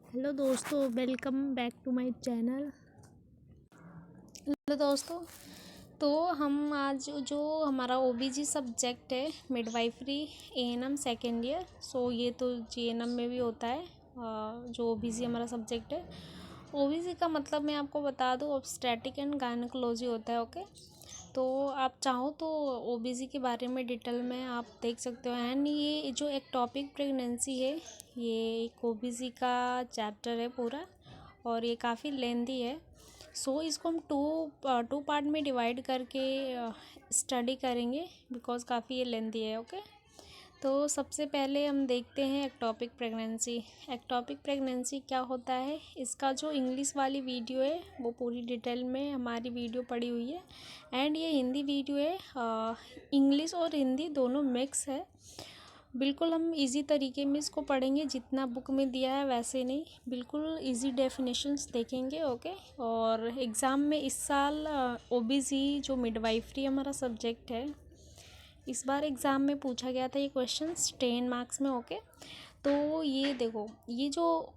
Hello दोस्तों, welcome back to my channel. Hello दोस्तों, तो हम आज जो हमारा ओबीजी सब्जेक्ट है midwifery ANM second year, so ये तो जीएनएम में भी होता है। जो ओबीजी हमारा सब्जेक्ट है, ओबीजी का मतलब मैं आपको बता दूँ ऑब्स्टेट्रिक एंड गायनेकोलॉजी होता है। ओके, तो आप चाहो तो ओबीजी के बारे में डिटेल में आप देख सकते हो। एंड ये जो एक्टोपिक प्रेगनेंसी है, ये एक ओबीजी का चैप्टर है पूरा, और ये काफ़ी लेंदी है। सो इसको हम टू पार्ट में डिवाइड करके स्टडी करेंगे, बिकॉज काफ़ी ये लेंदी है। ओके, तो सबसे पहले हम देखते हैं एक्टोपिक प्रेगनेंसी। एक्टोपिक प्रेगनेंसी क्या होता है, इसका जो इंग्लिश वाली वीडियो है वो पूरी डिटेल में हमारी वीडियो पड़ी हुई है। एंड ये हिंदी वीडियो है, इंग्लिश और हिंदी दोनों मिक्स है। बिल्कुल हम इजी तरीके में इसको पढ़ेंगे, जितना बुक में दिया है वैसे नहीं, बिल्कुल इजी डेफिनेशंस देखेंगे। ओके, और एग्ज़ाम में इस साल ओबीसी जो मिडवाइफरी हमारा सब्जेक्ट है, इस बार एग्ज़ाम में पूछा गया था ये क्वेश्चंस 10 मार्क्स में। ओके, तो ये देखो, ये जो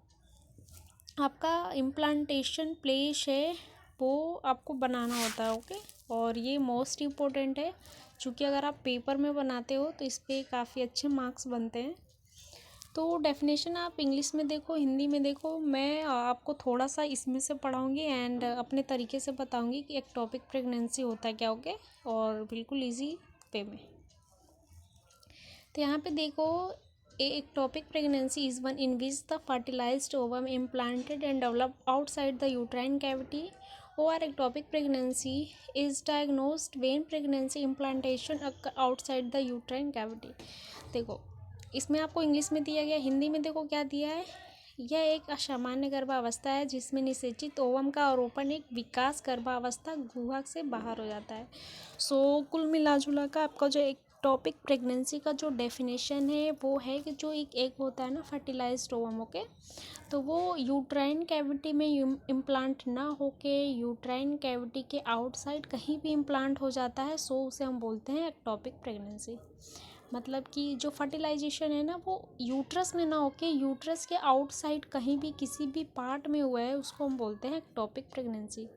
आपका इम्प्लांटेशन प्लेस है वो आपको बनाना होता है। ओके, और ये मोस्ट इम्पोर्टेंट है, क्योंकि अगर आप पेपर में बनाते हो तो इस पर काफ़ी अच्छे मार्क्स बनते हैं। तो डेफिनेशन आप इंग्लिश में देखो, हिंदी में देखो, मैं आपको थोड़ा सा इसमें से पढ़ाऊँगी एंड अपने तरीके से बताऊँगी कि एक्टोपिक प्रेगनेंसी होता है क्या। ओके, और बिल्कुल ईजी वे में। तो यहाँ पे देखो, ectopic pregnancy is one in which the fertilized ovum implanted and developed outside the uterine cavity, or ectopic pregnancy is diagnosed when pregnancy implantation occur outside the uterine cavity। देखो, इसमें आपको English में दिया गया, हिंदी में देखो क्या दिया है। यह एक असामान्य गर्भावस्था है जिसमें निषेचित ओवम का आरोपण एक विकास गर्भावस्था गुहा से बाहर हो जाता है। सो कुल मिला जुला का आपका जो एक टॉपिक प्रेगनेंसी का जो डेफिनेशन है वो है कि जो एक एग होता है ना, फर्टिलाइज्ड ओवम। ओके, तो वो यूट्राइन कैविटी में इम्प्लांट ना होके यूट्राइन कैविटी के आउटसाइड कहीं भी इम्प्लांट हो जाता है, सो उसे हम बोलते हैं एक्टोपिक प्रेगनेंसी। मतलब कि जो फर्टिलाइजेशन है ना, वो यूट्रस में ना होके यूट्रस के आउटसाइड कहीं भी किसी भी पार्ट में हुआ है, उसको हम बोलते हैं एक्टोपिक प्रेगनेंसी।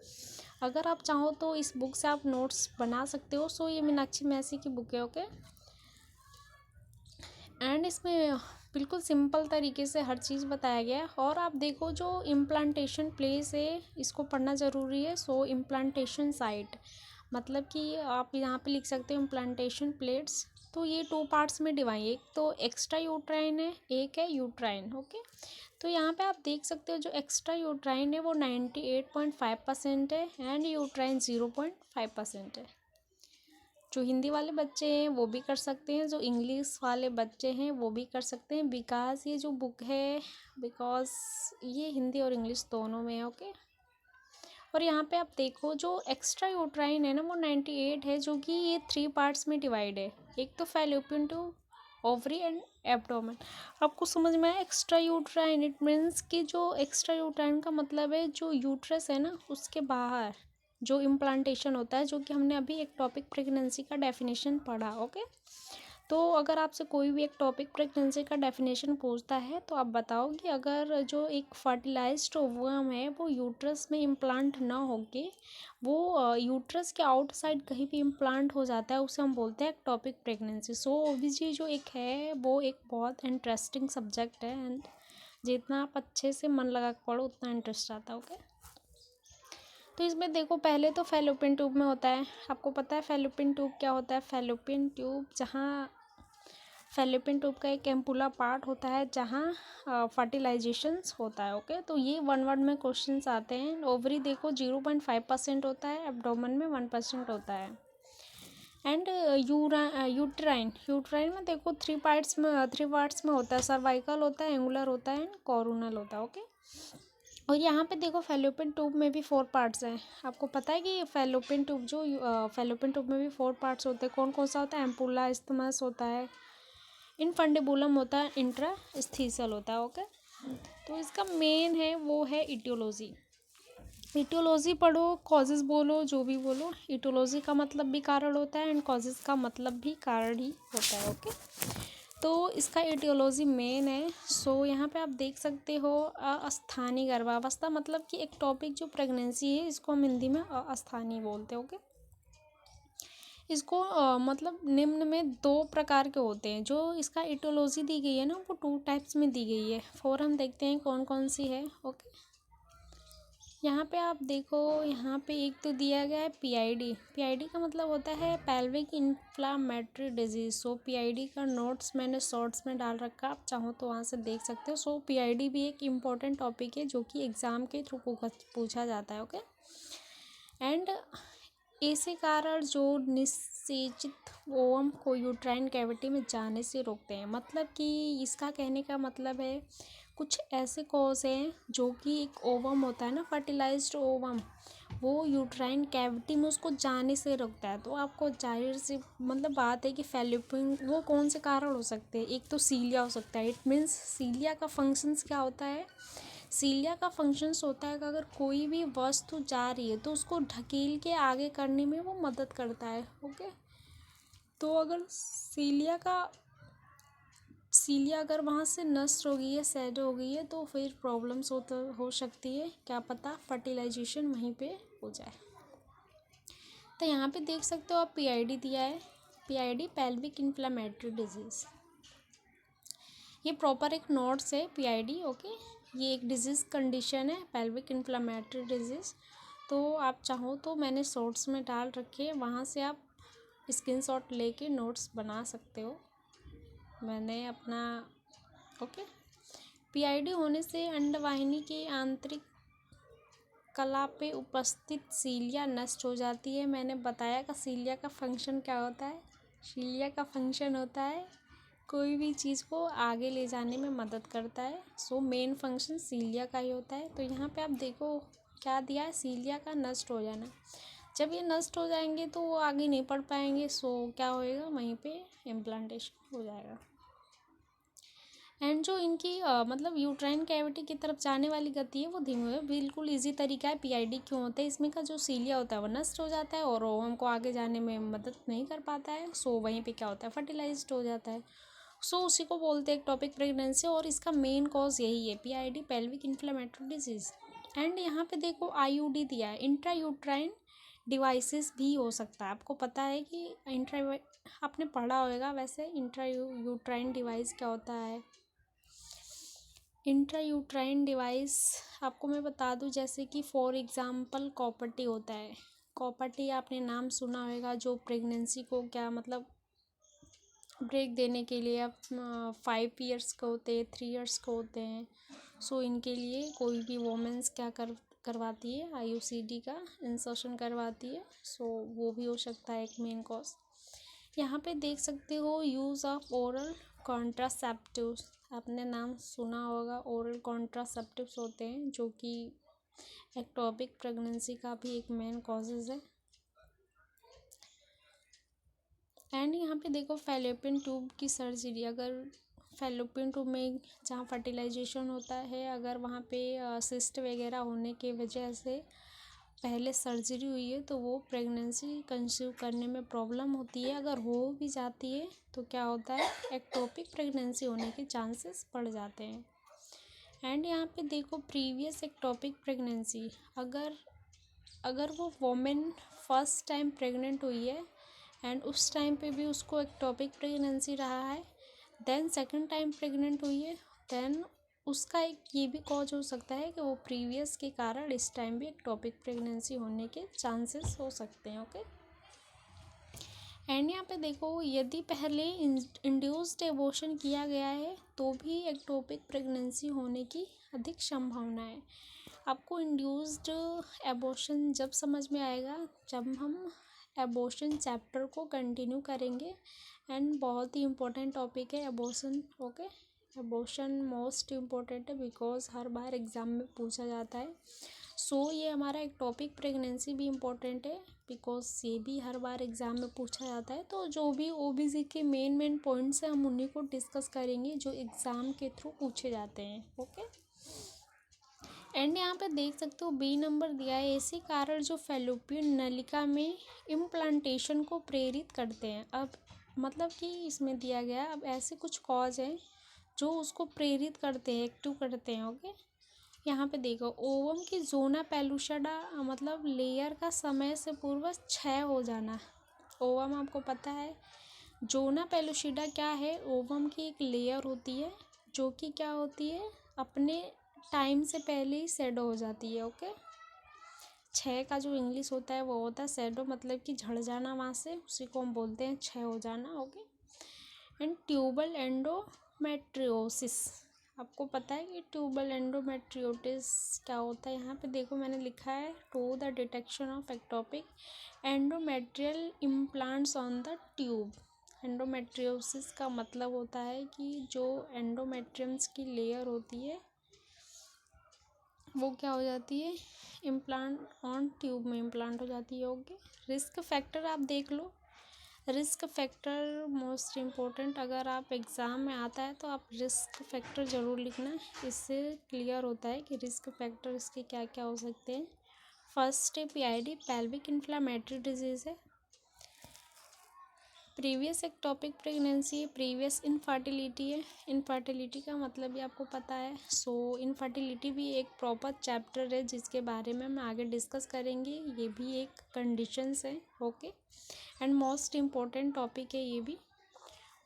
अगर आप चाहो तो इस बुक से आप नोट्स बना सकते हो। सो ये मीनाक्षी मैसी की बुक है। ओके, एंड इसमें बिल्कुल सिंपल तरीके से हर चीज़ बताया गया है। और आप देखो, जो इम्प्लांटेशन प्लेस है इसको पढ़ना ज़रूरी है। सो इम्प्लांटेशन साइट मतलब कि आप यहाँ पे लिख सकते हो इम्प्लांटेशन प्लेट्स। तो ये 2 पार्ट्स में डिवाइड, एक तो एक्स्ट्रा यूट्राइन है, एक है यूट्राइन। ओके, तो यहाँ पे आप देख सकते हो जो एक्स्ट्रा यूट्राइन है वो 98.5% है एंड यूट्राइन 0.5% है। जो हिंदी वाले बच्चे हैं वो भी कर सकते हैं, जो इंग्लिश वाले बच्चे हैं वो भी कर सकते हैं, बिकॉज ये जो बुक है, बिकॉज ये हिंदी और इंग्लिश दोनों में है। ओके, और यहाँ पे आप देखो जो एक्स्ट्रा यूट्राइन है ना वो 98 है, जो कि ये 3 पार्ट्स में डिवाइड है। एक तो fallopian tube, ovary and abdomen. आपको समझ में आया एक्स्ट्रा यूट्राइन? इट मीन्स कि जो एक्स्ट्रा यूट्राइन का मतलब है जो यूट्रस है ना उसके बाहर जो इम्प्लांटेशन होता है, जो कि हमने अभी एक टॉपिक प्रेगनेंसी का डेफिनेशन पढ़ा। ओके, तो अगर आपसे कोई भी एक टॉपिक प्रेगनेंसी का डेफिनेशन पूछता है तो आप बताओ कि अगर जो एक फर्टिलाइज्ड ओवम है वो यूट्रस में इम्प्लांट ना होके वो यूट्रस के आउटसाइड कहीं भी इम्प्लांट हो जाता है, उसे हम बोलते हैं टॉपिक प्रेगनेंसी। सो ओबीजी जो एक है वो एक बहुत इंटरेस्टिंग सब्जेक्ट है, एंड जितना आप अच्छे से मन लगा के पढ़ो उतना इंटरेस्ट आता है। ओके, तो इसमें देखो, पहले तो फैलोपियन ट्यूब में होता है। आपको पता है फैलोपियन ट्यूब क्या होता है? फैलोपियन ट्यूब, जहाँ फैलोपियन ट्यूब का एक एम्पुला पार्ट होता है जहाँ फर्टिलाइजेशंस होता है। ओके, तो ये 1 वर्ड में क्वेश्चंस आते हैं। ओवरी देखो 0.5% होता है, एब्डोमेन में 1% होता है। एंड यूट्राइन में देखो 3 पार्ट्स में होता है, सर्वाइकल होता है, एंगुलर होता है एंड कोरोनल होता है। ओके, और यहाँ पे देखो फैलोपियन ट्यूब में भी 4 पार्ट्स हैं। आपको पता है कि फैलोपियन ट्यूब में भी 4 पार्ट्स होते हैं। कौन कौन सा होता है? एम्पुला, इस्थमस होता है, इनफंडिबुलम होता है, इंट्रास्थिसल होता है। ओके, तो इसका मेन है वो है इटियोलॉजी। इटियोलॉजी पढ़ो, कॉजेज बोलो, जो भी बोलो, इटियोलॉजी का मतलब भी कारण होता है एंड कॉजेज का मतलब भी कारण ही होता है। ओके, तो इसका एटियोलॉजी मेन है। सो यहाँ पे आप देख सकते हो अस्थानी गर्भावस्था, मतलब कि एक टॉपिक जो प्रेगनेंसी है, इसको हम हिंदी में अस्थानी बोलते हैं। ओके, इसको मतलब निम्न में 2 प्रकार के होते हैं। जो इसका एटियोलॉजी दी गई है ना, वो 2 टाइप्स में दी गई है। फोर हम देखते हैं कौन कौन सी है। ओके, यहाँ पे आप देखो, यहाँ पे एक तो दिया गया है पीआईडी। पीआईडी का मतलब होता है पेल्विक इन्फ्लामेटरी डिजीज। सो पीआईडी का नोट्स मैंने शॉर्ट्स में डाल रखा, आप चाहो तो वहाँ से देख सकते हो। सो पीआईडी भी एक इम्पॉर्टेंट टॉपिक है जो कि एग्ज़ाम के थ्रू पूछा जाता है। ओके, एंड ऐसे कारण जो निषेचित ओवम को यूट्राइन कैविटी में जाने से रोकते हैं। मतलब कि इसका कहने का मतलब है कुछ ऐसे कॉज हैं जो कि एक ओवम होता है ना, फर्टिलाइज्ड ओवम, वो यूट्राइन कैविटी में उसको जाने से रोकता है। तो आपको जाहिर सी मतलब बात है कि फैलोपियन वो कौन से कारण हो सकते हैं। एक तो सीलिया हो सकता है। इट मीन्स सीलिया का फंक्शंस क्या होता है, सीलिया का फंक्शंस होता है कि अगर कोई भी वस्तु जा रही है तो उसको ढकेल के आगे करने में वो मदद करता है। ओके, तो अगर सीलिया अगर वहाँ से नष्ट हो गई है, सैड हो गई है, तो फिर प्रॉब्लम्स हो सकती है, क्या पता फर्टिलाइजेशन वहीं पे हो जाए। तो यहाँ पे देख सकते हो आप पीआईडी दिया है, पीआईडी पेल्विक इन्फ्लेमेटरी डिजीज़। ये प्रॉपर एक नोट्स है पीआईडी। ओके, ये एक डिजीज़ कंडीशन है पेल्विक इन्फ्लेमेटरी डिजीज़। तो आप चाहो तो मैंने शॉर्ट्स में डाल रखे हैं, वहाँ से आप स्क्रीनशॉट लेके नोट्स बना सकते हो। मैंने अपना ओके, पीआईडी होने से अंडवाहिनी के आंतरिक कला पे उपस्थित सीलिया नष्ट हो जाती है। मैंने बताया कि सीलिया का फंक्शन क्या होता है। सीलिया का फंक्शन होता है कोई भी चीज़ को आगे ले जाने में मदद करता है। सो मेन फंक्शन सीलिया का ही होता है। तो यहाँ पे आप देखो क्या दिया है, सीलिया का नष्ट हो जाना। जब ये नष्ट हो जाएंगे तो वो आगे नहीं पढ़ पाएंगे। सो क्या होएगा, वहीं पे इम्प्लांटेशन हो जाएगा। एंड जो इनकी मतलब यूट्राइन कैविटी की तरफ जाने वाली गति है वो धीमी है। बिल्कुल इजी तरीका है। पीआईडी क्यों होता है, इसमें का जो सीलिया होता है वो नष्ट हो जाता है और ओवम को आगे जाने में मदद नहीं कर पाता है। सो वहीं पे क्या होता है, फर्टिलाइज्ड हो जाता है। सो उसी को बोलते हैं टॉपिक प्रेगनेंसी, और इसका मेन कॉज यही है PID, pelvic inflammatory disease. And यहाँ पे देखो आईयूडी दिया है, इंट्रा यूट्राइन डिवाइसेस भी हो सकता है। आपको पता है कि आपने पढ़ा होगा वैसे इंट्रा यूट्राइन डिवाइस क्या होता है। इंट्रा यूट्राइन डिवाइस आपको मैं बता दूं, जैसे कि फॉर एग्ज़ाम्पल कॉपर्टी होता है। कॉपर्टी आपने नाम सुना होगा, जो प्रेगनेंसी को क्या मतलब ब्रेक देने के लिए अब 5 ईयर्स के होते हैं, 3 ईयर्स के होते हैं। सो इनके लिए कोई भी वोमेंस क्या करवाती है, आईयूसीडी का इंसर्शन करवाती है। सो वो भी हो सकता है एक मेन कॉज। यहाँ पे देख सकते हो यूज़ ऑफ ओरल कॉन्ट्रासेप्टिव्स, आपने नाम सुना होगा। ओरल कॉन्ट्रासेप्टिव्स होते हैं जो कि एक्टोपिक प्रेगनेंसी का भी एक मेन कॉजेज़ है। एंड यहाँ पे देखो फैलोपियन ट्यूब की सर्जरी, अगर फैलोपियन ट्यूब में जहाँ फर्टिलाइजेशन होता है, अगर वहाँ पे सिस्ट वगैरह होने की वजह से पहले सर्जरी हुई है तो वो प्रेगनेंसी कंसीव करने में प्रॉब्लम होती है। अगर हो भी जाती है तो क्या होता है, एक्टोपिक प्रेगनेंसी होने के चांसेस बढ़ जाते हैं। एंड यहाँ पे देखो प्रीवियस एक्टोपिक प्रेगनेंसी, अगर वो वोमेन फर्स्ट टाइम प्रेग्नेंट हुई है एंड उस टाइम पे भी उसको एक्टोपिक प्रेगनेंसी रहा है, देन सेकंड टाइम प्रेग्नेंट हुई है, देन उसका एक ये भी कॉज हो सकता है कि वो प्रीवियस के कारण इस टाइम भी एक्टोपिक प्रेगनेंसी होने के चांसेस हो सकते हैं। ओके, एंड यहाँ पे देखो यदि पहले इंड्यूस्ड एबॉर्शन किया गया है तो भी एक्टोपिक प्रेगनेंसी होने की अधिक संभावना है। आपको इंड्यूस्ड एबॉर्शन जब समझ में आएगा जब हम एबॉर्शन चैप्टर को कंटिन्यू करेंगे। एंड बहुत ही इम्पोर्टेंट टॉपिक है abortion. Okay, abortion most important है बिकॉज हर बार एग्ज़ाम में पूछा जाता है। सो ये हमारा एक टॉपिक प्रेगनेंसी भी इम्पोर्टेंट है बिकॉज ये भी हर बार एग्ज़ाम में पूछा जाता है। तो जो भी ओबीसी के मेन पॉइंट्स हैं हम उन्हीं को डिस्कस करेंगे जो एग्ज़ाम के थ्रू पूछे जाते हैं। ओके, एंड यहाँ पे देख सकते हो बी नंबर दिया है, ऐसे कारण जो फैलोपियन नलिका में इम्प्लांटेशन को प्रेरित करते हैं। अब मतलब कि इसमें दिया गया अब ऐसे कुछ कॉज हैं जो उसको प्रेरित करते हैं, एक्टिव करते हैं। ओके, यहाँ पे देखो ओवम की जोना पेलुसिडा मतलब लेयर का समय से पूर्व क्षय हो जाना। ओवम आपको पता है, जोना पेलुसिडा क्या है, ओवम की एक लेयर होती है जो कि क्या होती है, अपने टाइम से पहले ही शेडो हो जाती है। ओके, क्षय का जो इंग्लिश होता है वो होता है शेडो, मतलब कि झड़ जाना वहाँ से, उसी को हम बोलते हैं क्षय हो जाना। ओके, एंड ट्यूबल एंडोमेट्रियोसिस, आपको पता है कि ट्यूबल एंडोमेट्रियोटिस क्या होता है। यहाँ पे देखो मैंने लिखा है to the detection of ectopic endometrial implants on the tube. Endometriosis का मतलब होता है कि जो एंडोमेट्रियम्स की लेयर होती है वो क्या हो जाती है, इम्प्लांट ऑन ट्यूब में इम्प्लांट हो जाती है। ओके, रिस्क फैक्टर आप देख लो, रिस्क फैक्टर मोस्ट इम्पोर्टेंट, अगर आप एग्ज़ाम में आता है तो आप रिस्क फैक्टर ज़रूर लिखना, इससे क्लियर होता है कि रिस्क फैक्टर इसके क्या क्या हो सकते हैं। फर्स्ट है PID, पेल्विक इन्फ्लामेटरी डिजीज़ है। प्रीवियस एक्टोपिक प्रेगनेंसी है, प्रीवियस इनफर्टिलिटी है। इनफर्टिलिटी का मतलब भी आपको पता है। सो इनफर्टिलिटी भी एक प्रॉपर चैप्टर है जिसके बारे में हम आगे डिस्कस करेंगे, ये भी एक कंडीशंस है। Okay, and most important topic है ये भी।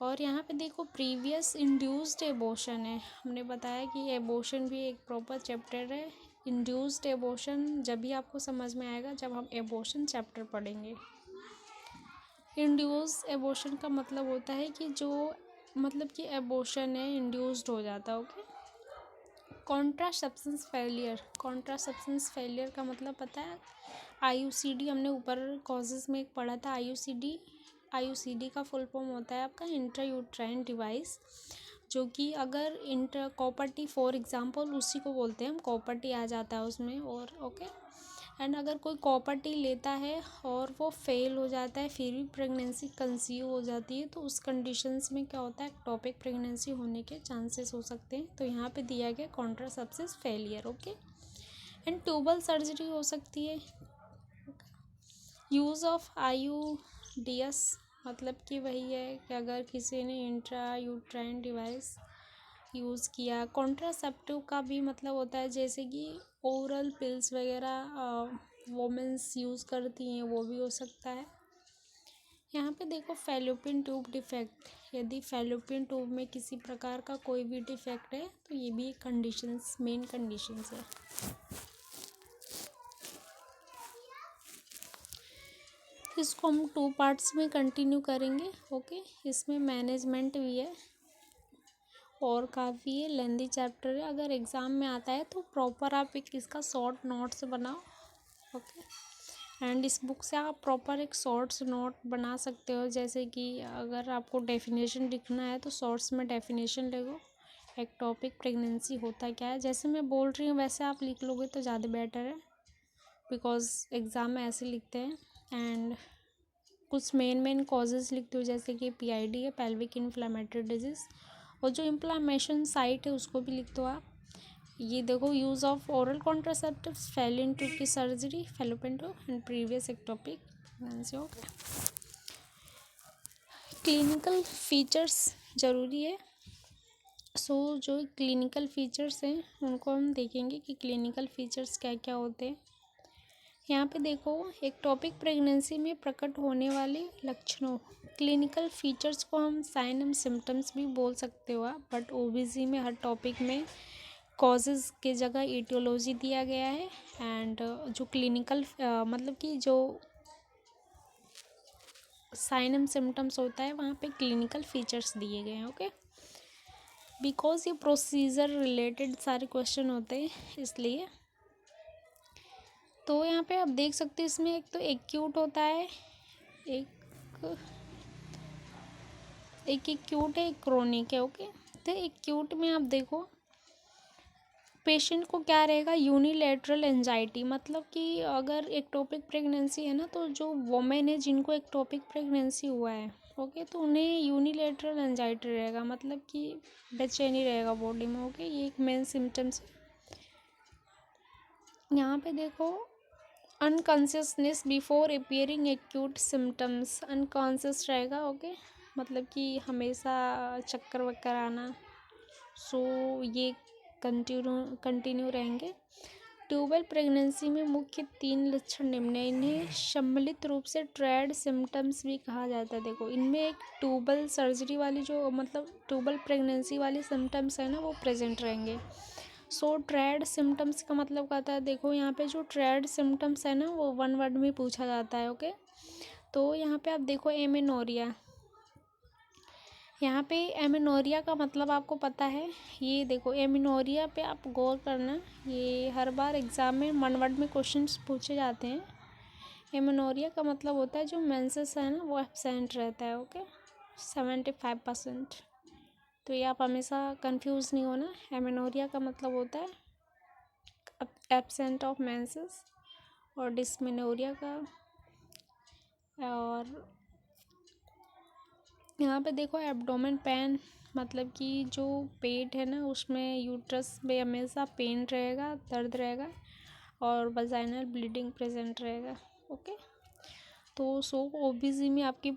और यहाँ पे देखो प्रीवियस इंड्यूस्ड एबॉर्शन है, हमने बताया कि एबॉर्शन भी एक प्रॉपर चैप्टर है। इंड्यूस्ड एबॉर्शन जब भी आपको समझ में आएगा जब हम एबॉर्शन चैप्टर पढ़ेंगे। इंड्यूस एबॉर्शन का मतलब होता है कि जो मतलब कि एबॉर्शन है इंड्यूस्ड हो जाता है। Okay, contraception failure, contraception failure का मतलब पता है, IUCD हमने ऊपर कॉजेज़ में एक पढ़ा था। IUCD का फुल फॉर्म होता है आपका इंट्रा यूट्राइन डिवाइस, जो कि अगर इंटर कॉपर्टी फॉर एग्जांपल उसी को बोलते हैं हम, कॉपर्टी आ जाता है उसमें। और ओके, एंड अगर कोई कॉपर्टी लेता है और वो फेल हो जाता है फिर भी प्रेगनेंसी कंसीव हो जाती है, तो उस कंडीशंस में क्या होता है, एक्टोपिक प्रेगनेंसी होने के चांसेस हो सकते हैं। तो यहाँ पे दिया गया contraception failure. Okay, and tubal surgery हो सकती है। यूज़ ऑफ IUDs मतलब कि वही है कि अगर किसी ने इंट्रा यूट्राइन डिवाइस यूज़ किया। कॉन्ट्रासेप्टिव का भी मतलब होता है जैसे कि ओरल पिल्स वगैरह वोमेंस यूज़ करती हैं, वो भी हो सकता है। यहाँ पे देखो फैलोपियन ट्यूब डिफेक्ट, यदि फैलोपियन ट्यूब में किसी प्रकार का कोई भी डिफेक्ट है तो ये भी कंडीशंस, मेन कंडीशंस है। इसको हम 2 पार्ट्स में कंटिन्यू करेंगे। ओके, इसमें मैनेजमेंट भी है और काफ़ी है लेंदी चैप्टर है, अगर एग्ज़ाम में आता है तो प्रॉपर आप एक इसका शॉर्ट नोट्स बनाओ। ओके, एंड इस बुक से आप प्रॉपर एक शॉर्ट्स नोट बना सकते हो, जैसे कि अगर आपको डेफिनेशन लिखना है तो शॉर्ट्स में डेफिनेशन लिखो, एक्टोपिक प्रेगनेंसी होता क्या है, जैसे मैं बोल रही हूँ वैसे आप लिख लोगे तो ज़्यादा बेटर है, बिकॉज एग्ज़ाम में ऐसे लिखते हैं। एंड कुछ मेन कॉजेज़ लिखते हो जैसे कि PID है, पेल्विक इन्फ्लामेटरी डिजीज़, और जो इन्फ्लामेशन साइट है उसको भी लिख दो आप। ये देखो use of oral contraceptives, fallopian tube की surgery, fallopian tube and previous ectopic pregnancy. Okay, clinical features ज़रूरी है। सो जो क्लिनिकल फीचर्स हैं उनको हम देखेंगे कि क्लिनिकल फीचर्स क्या क्या होते हैं। यहाँ पे देखो एक्टोपिक प्रेगनेंसी में प्रकट होने वाले लक्षणों, क्लिनिकल फीचर्स को हम साइन एंड सिम्टम्स भी बोल सकते हो आप, बट OBC में हर टॉपिक में कॉजेज़ के जगह ईटियोलॉजी दिया गया है। एंड जो क्लिनिकल मतलब कि जो साइन एंड सिम्टम्स होता है वहाँ पे क्लिनिकल फीचर्स दिए गए हैं। ओके, बिकॉज ये प्रोसीजर रिलेटेड सारे क्वेश्चन होते हैं इसलिए। तो यहाँ पे आप देख सकते हो इसमें एक तो एक्यूट होता है, एक एक्यूट है, एक क्रोनिक है। ओके, तो एक्यूट में आप देखो पेशेंट को क्या रहेगा, यूनिलेटरल एंजाइटी, मतलब कि अगर एक्टोपिक प्रेगनेंसी है ना तो जो वोमेन है जिनको एक्टोपिक प्रेगनेंसी हुआ है, ओके, तो उन्हें यूनिलेटरल एंजाइटी रहेगा, मतलब कि बेचैनी रहेगा बॉडी में। ओके, ये एक मेन सिम्टम्स है। यहाँ पे देखो unconsciousness before appearing acute symptoms, unconscious रहेगा। ओके, मतलब कि हमेशा चक्कर वक्कर आना, सो ये कंटिन्यू रहेंगे। ट्यूबल प्रेगनेंसी में मुख्य 3 लक्षण निम्न हैं। इन्हें सम्मिलित रूप से ट्रायड सिम्टम्स भी कहा जाता है। देखो, इनमें एक ट्यूबल सर्जरी वाली जो मतलब ट्यूबल प्रेगनेंसी वाली सिम्टम्स है ना, वो प्रेजेंट रहेंगे। सो ट्रायड सिम्टम्स का मतलब क्या होता है? देखो, यहाँ पे जो ट्रायड सिम्टम्स है ना, वो 1 वर्ड में पूछा जाता है। ओके, तो यहाँ पे आप देखो एमेनोरिया। यहाँ पे एमेनोरिया का मतलब आपको पता है। ये देखो, एमेनोरिया पे आप गौर करना, ये हर बार एग्ज़ाम में 1 वर्ड में क्वेश्चंस पूछे जाते हैं। एमेनोरिया का मतलब होता है जो मेंसेस है ना, वो एब्सेंट रहता है। ओके, 75%। तो ये आप हमेशा कंफ्यूज नहीं होना। एमेनोरिया का मतलब होता है एब्सेंट ऑफ मेंसेस, और डिस्मेनोरिया का। और यहाँ पे देखो एब्डोमेन पेन, मतलब कि जो पेट है ना, उसमें यूट्रस में हमेशा पेन रहेगा, दर्द रहेगा, और वजाइनल ब्लीडिंग प्रेजेंट रहेगा। ओके, तो ओबीसी में आपकी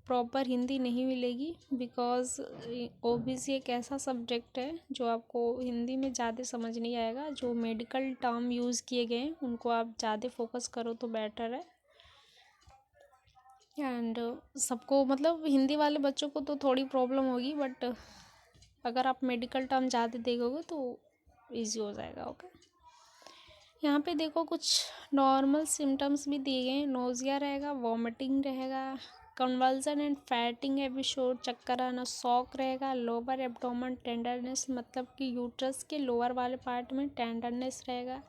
प्रॉपर हिंदी नहीं मिलेगी, बिकॉज ओबीसी एक ऐसा सब्जेक्ट है जो आपको हिंदी में ज़्यादा समझ नहीं आएगा। जो मेडिकल टर्म यूज़ किए गए हैं उनको आप ज़्यादा फोकस करो तो बेटर है। एंड सबको मतलब हिंदी वाले बच्चों को तो थोड़ी प्रॉब्लम होगी, बट अगर आप मेडिकल टर्म ज़्यादा देखोगे तो इजी हो जाएगा। ओके, यहाँ पे देखो कुछ नॉर्मल सिम्टम्स भी दिए गए हैं। नोज़िया रहेगा, वॉमिटिंग रहेगा, कन्वल्सन एंड फैटिंग एपिसोड, चक्कर आना, शॉक रहेगा, लोअर एब्डोमेन टेंडरनेस, मतलब कि यूट्रस के लोअर वाले पार्ट में टेंडरनेस रहेगा।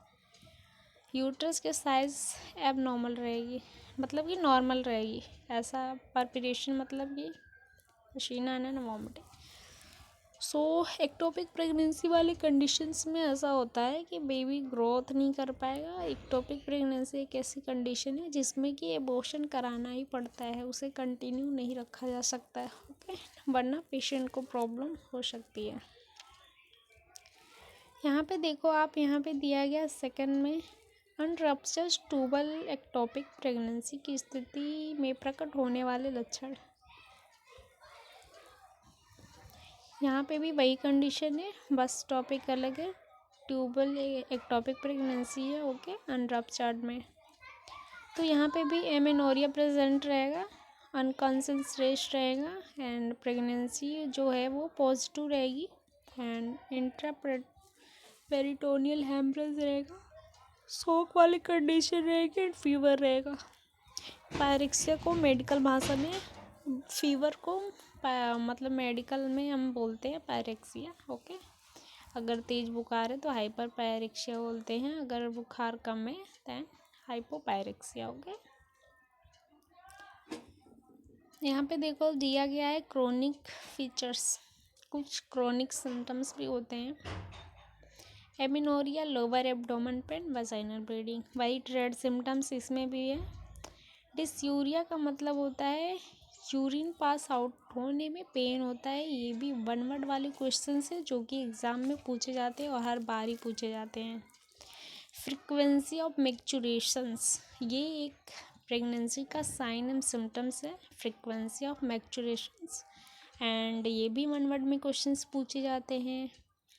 यूट्रस के साइज एबनॉर्मल रहेगी, मतलब कि नॉर्मल रहेगी। ऐसा परपिरेशन, मतलब कि पसीना आना ना, वॉमिटिंग। सो एक्टोपिक प्रेगनेंसी वाले कंडीशंस में ऐसा होता है कि बेबी ग्रोथ नहीं कर पाएगा। एक्टोपिक प्रेगनेंसी एक ऐसी कंडीशन है जिसमें कि एबॉर्शन कराना ही पड़ता है, उसे कंटिन्यू नहीं रखा जा सकता है। ओके, वरना पेशेंट को प्रॉब्लम हो सकती है। यहाँ पे देखो आप, यहाँ पे दिया गया सेकंड में, अनरप्चर्ड ट्यूबल एक्टोपिक प्रेगनेंसी की स्थिति में प्रकट होने वाले लक्षण। यहाँ पे भी वही कंडीशन है, बस टॉपिक अलग है। ट्यूबल एक्टोपिक प्रेगनेंसी है। ओके, अनरप्चर्ड में तो यहाँ पे भी एमेनोरिया प्रेजेंट रहेगा, अनकॉन्शियस रेस्ट रहेगा, एंड प्रेगनेंसी जो है वो पॉजिटिव रहेगी, एंड इंट्रापेरिटोनियल हेमरेज रहेगा, शॉक वाली कंडीशन रहेगी, एंड फीवर रहेगा। पायरेक्सिया को मेडिकल भाषा में, फीवर को मतलब मेडिकल में हम बोलते हैं पायरेक्सिया। ओके, अगर तेज बुखार है तो हाइपर पायरेक्सिया बोलते हैं, अगर बुखार कम है दैन हाइपोपायरेक्सिया। ओके, यहाँ पे देखो दिया गया है क्रोनिक फीचर्स, कुछ क्रोनिक सिम्टम्स भी होते हैं। Amenorrhoea, lower abdomen pain, vaginal bleeding, white red symptoms इसमें भी है। डिसयूरिया का मतलब होता है यूरिन पास आउट होने में पेन होता है। ये भी 1 वर्ड वाले क्वेश्चन है जो कि एग्ज़ाम में पूछे जाते हैं और हर बार ही पूछे जाते हैं। फ्रीक्वेंसी ऑफ मैक्चुरेशंस, ये एक प्रेगनेंसी का साइन एंड सिम्टम्स है, फ्रीक्वेंसी ऑफ मैक्चुरेशंस, एंड ये भी 1 वर्ड में क्वेश्चंस पूछे जाते हैं।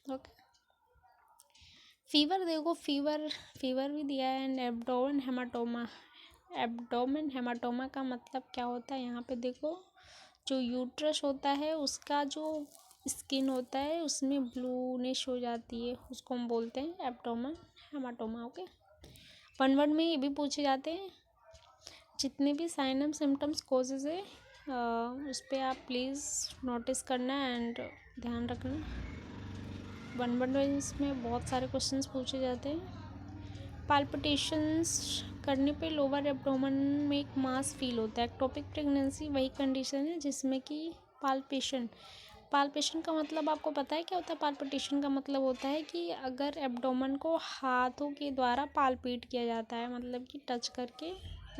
ओके, फीवर देखो, फीवर भी दिया है, and abdomen haematoma. Abdomen haematoma का मतलब क्या होता है? यहाँ पे देखो, जो यूट्रस होता है उसका जो स्किन होता है उसमें ब्लूनिश हो जाती है, उसको हम बोलते हैं एब्डोमेन हेमाटोमा। ओके, 1 वर्ड में ये भी पूछे जाते हैं। जितने भी साइन एंड सिम्टम्स कोजेज है उस पर आप प्लीज़ नोटिस करना एंड ध्यान रखना। 1 वर्ड में इसमें बहुत सारे क्वेश्चंस पूछे जाते हैं। पाल्पिटेशंस करने पे लोअर एब्डोमेन में एक मास फील होता है। एक्टोपिक प्रेगनेंसी वही कंडीशन है जिसमें कि पाल्पेशन का मतलब आपको पता है क्या होता है? पाल्पिटेशन का मतलब होता है कि अगर एब्डोमेन को हाथों के द्वारा पाल्पेट किया जाता है, मतलब कि टच करके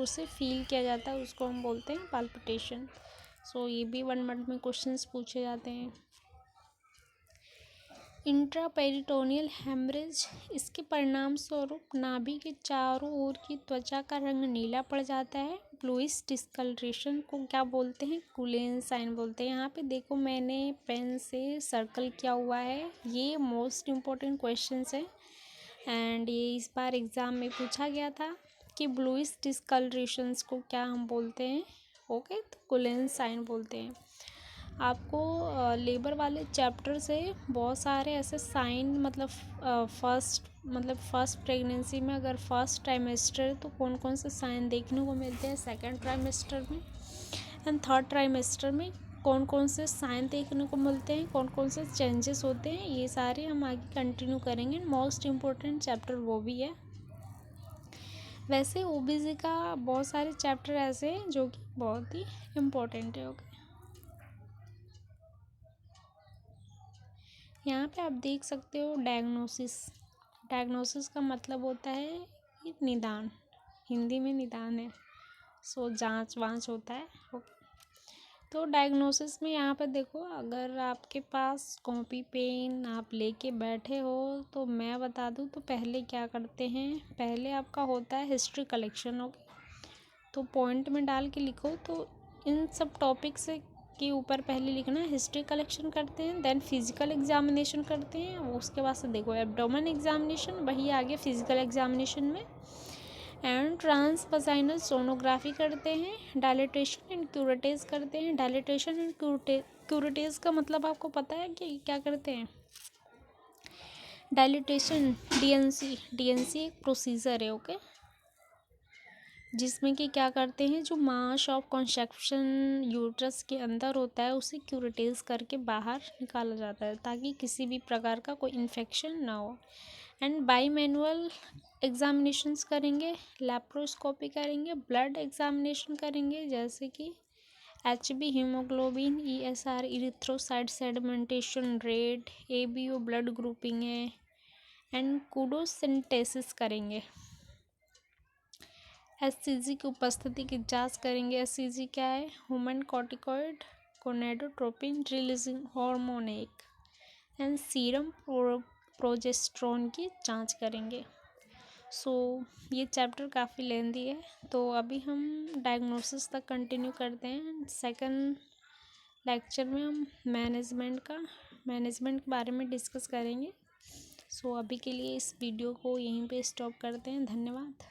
उसे फील किया जाता है, उसको हम बोलते हैं पाल्पिटेशन। सो ये भी 1 वर्ड में क्वेश्चंस पूछे जाते हैं। इंट्रापेरिटोनियल हेमरेज, इसके परिणाम स्वरूप नाभि के चारों ओर की त्वचा का रंग नीला पड़ जाता है। ब्लूइश डिस्कलरेशन को क्या बोलते हैं? कूलेन साइन बोलते हैं। यहाँ पे देखो मैंने पेन से सर्कल किया हुआ है, ये मोस्ट इम्पोर्टेंट क्वेश्चंस है एंड ये इस बार एग्ज़ाम में पूछा गया था कि ब्लूइश डिस्कलरेशंस को क्या हम बोलते हैं। ओके, तो कूलेन साइन बोलते हैं। आपको लेबर वाले चैप्टर से बहुत सारे ऐसे साइन मतलब फर्स्ट प्रेगनेंसी में अगर फर्स्ट ट्राइमेस्टर तो कौन कौन से साइन देखने को मिलते हैं, सेकंड ट्राइमेस्टर में एंड थर्ड ट्राइमेस्टर में कौन कौन से साइन देखने को मिलते हैं, कौन कौन से चेंजेस होते हैं, ये सारे हम आगे कंटिन्यू करेंगे। मोस्ट इम्पोर्टेंट चैप्टर वो भी है। वैसे ओबीसी का बहुत सारे चैप्टर ऐसे हैं जो कि बहुत ही इम्पोर्टेंट है। ओके, यहाँ पे आप देख सकते हो डायग्नोसिस। डायग्नोसिस का मतलब होता है कि निदान, हिंदी में निदान है, सो जांच वांच होता है। ओके, तो डायग्नोसिस में यहाँ पे देखो, अगर आपके पास कॉपी पेन आप लेके बैठे हो तो मैं बता दूँ तो पहले क्या करते हैं, पहले आपका होता है हिस्ट्री कलेक्शन। ओके, तो पॉइंट में डाल के लिखो, तो इन सब टॉपिक्स के ऊपर पहले लिखना है। हिस्ट्री कलेक्शन करते हैं, देन फिजिकल एग्जामिनेशन करते हैं, उसके बाद से देखो एब्डोमेन एग्जामिनेशन, वही आगे फिजिकल एग्जामिनेशन में एंड ट्रांसवजाइनल सोनोग्राफी करते हैं, डायलिटेशन एंड क्यूरेटेज करते हैं। डायलिटेशन एंड क्यूरेटेज का मतलब आपको पता है कि क्या करते हैं? डायलिटेशन डीएनसी एक प्रोसीजर है। ओके, जिसमें कि क्या करते हैं, जो मास ऑफ कॉन्सेप्शन यूट्रस के अंदर होता है उसे क्यूरेटेज करके बाहर निकाला जाता है ताकि किसी भी प्रकार का कोई इन्फेक्शन ना हो। एंड बाई मैनुअल एग्जामिनेशंस करेंगे, लैप्रोस्कोपी करेंगे, ब्लड एग्जामिनेशन करेंगे जैसे कि HB haemoglobin, ESR erythrocyte sedimentation rate, ABO blood grouping है एंड कूडोसिंथेसिस करेंगे। HCG की उपस्थिति की जांच करेंगे। HCG क्या है? Human corticoid gonadotropin releasing hormone एक एंड सीरम प्रोजेस्टेरोन की जांच करेंगे। ये चैप्टर काफ़ी लेंदी है, तो अभी हम डायग्नोसिस तक कंटिन्यू करते हैं। सेकंड लेक्चर में हम मैनेजमेंट के बारे में डिस्कस करेंगे। अभी के लिए इस वीडियो को यहीं पे स्टॉप करते हैं। धन्यवाद।